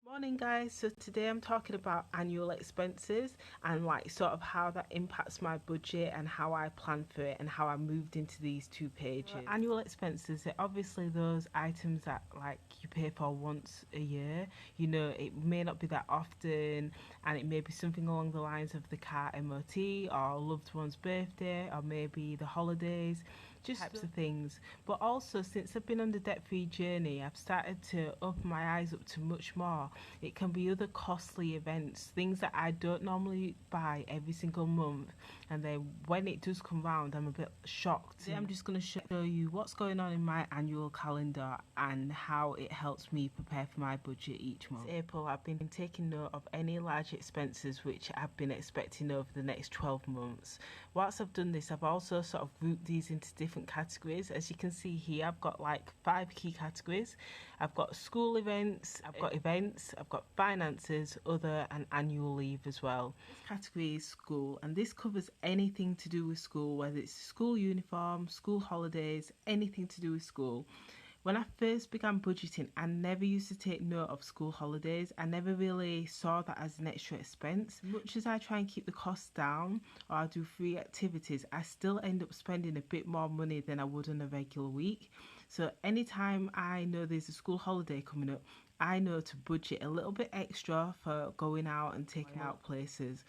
Morning guys, so today I'm talking about annual expenses and like sort of how that impacts my budget and how I plan for it and how I moved into these two pages. Annual expenses are obviously those items that like you pay for once a year. You know, it may not be that often and it may be something along the lines of the car MOT or a loved one's birthday or maybe the holidays, just types of things. But also since I've been on the debt-free journey, I've started to open my eyes up to much more. It can be other costly events, things that I don't normally buy every single month, and then when it does come round I'm a bit shocked. Today I'm just going to show you what's going on in my annual calendar and how it helps me prepare for my budget each month. Since April I've been taking note of any large expenses which I've been expecting over the next 12 months. Whilst I've done this, I've also sort of grouped these into different categories. As you can see here, I've got like 5 key categories. I've got school events, I've got I've got finances, other, and annual leave as well. This category is school, and this covers anything to do with school, whether it's school uniform, school holidays, anything to do with school. When I first began budgeting, I never used to take note of school holidays. I never really saw that as an extra expense. Much as I try and keep the costs down or I do free activities, I still end up spending a bit more money than I would on a regular week. So anytime I know there's a school holiday coming up, I know to budget a little bit extra for going out and taking out places.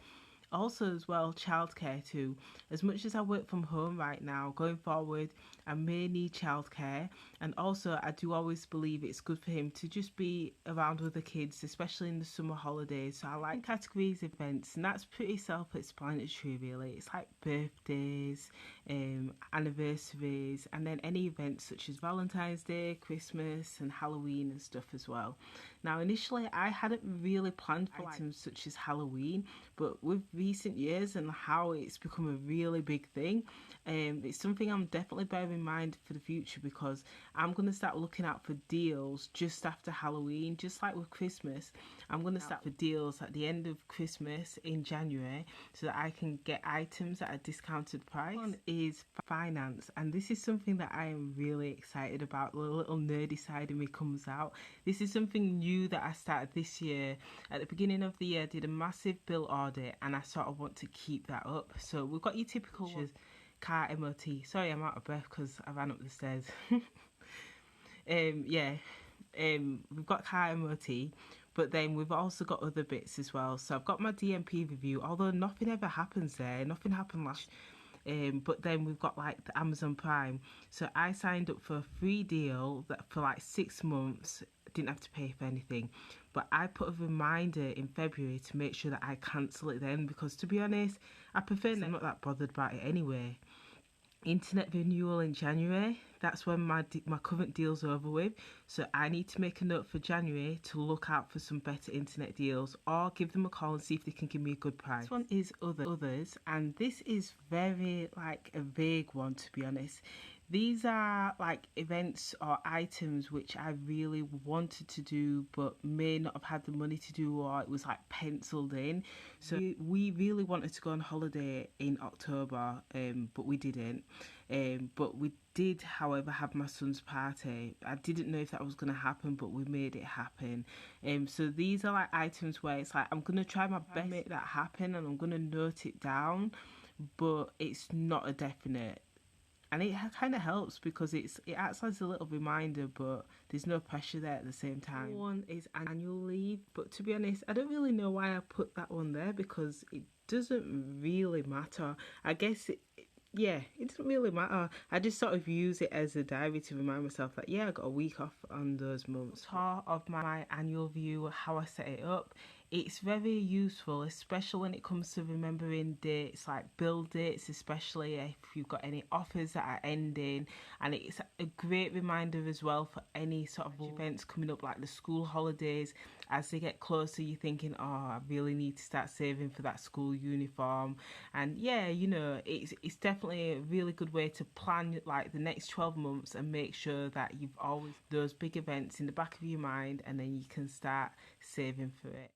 Also as well, childcare too. As much as I work from home right now, going forward I may need childcare, and also I do always believe it's good for him to just be around with the kids, especially in the summer holidays. So I like categories events, and that's pretty self-explanatory really. It's like birthdays, anniversaries, and then any events such as Valentine's Day, Christmas and Halloween and stuff as well. Now initially I hadn't really planned for items such as Halloween, but with recent years and how it's become a really big thing, it's something I'm definitely bearing in mind for the future, because I'm going to start looking out for deals just after Halloween. Just like with Christmas, I'm going to start for deals at the end of Christmas in January so that I can get items at a discounted price. One is finance, and this is something that I am really excited about. The little nerdy side of me comes out. This is something new that I started this year. At the beginning of the year I did a massive bill audit and I sort of want to keep that up. So we've got your typical car MOT. Sorry, I'm out of breath because I ran up the stairs. We've got car MOT, but then we've also got other bits as well. So I've got my DMP review, although nothing ever happens there. Nothing happened last but then we've got like the Amazon Prime. So I signed up for a free deal that for like 6 months. Didn't have to pay for anything, but I put a reminder in February to make sure that I cancel it then, because to be honest I prefer I'm not that bothered about it anyway. Internet renewal in January, that's when my current deal's over with, so I need to make a note for January to look out for some better internet deals or give them a call and see if they can give me a good price. This one is others, and this is very like a vague one, to be honest. These are like events or items which I really wanted to do but may not have had the money to do, or it was like penciled in. So we really wanted to go on holiday in October, but we didn't. But we did, however, have my son's party. I didn't know if that was going to happen, but we made it happen. So these are like items where it's like I'm going to try my best to make that happen and I'm going to note it down, but it's not a definite. And it kind of helps because it acts as a little reminder, but there's no pressure there at the same time. One is annual leave, but to be honest, I don't really know why I put that one there, because it doesn't really matter. I guess it doesn't really matter. I just sort of use it as a diary to remind myself that I got a week off on those months. Part of my annual view, how I set it up, it's very useful, especially when it comes to remembering dates, like bill dates, especially if you've got any offers that are ending. And it's a great reminder as well for any sort of events coming up, like the school holidays. As they get closer, you're thinking, oh, I really need to start saving for that school uniform. And it's definitely a really good way to plan like the next 12 months and make sure that you've always those big events in the back of your mind, and then you can start saving for it.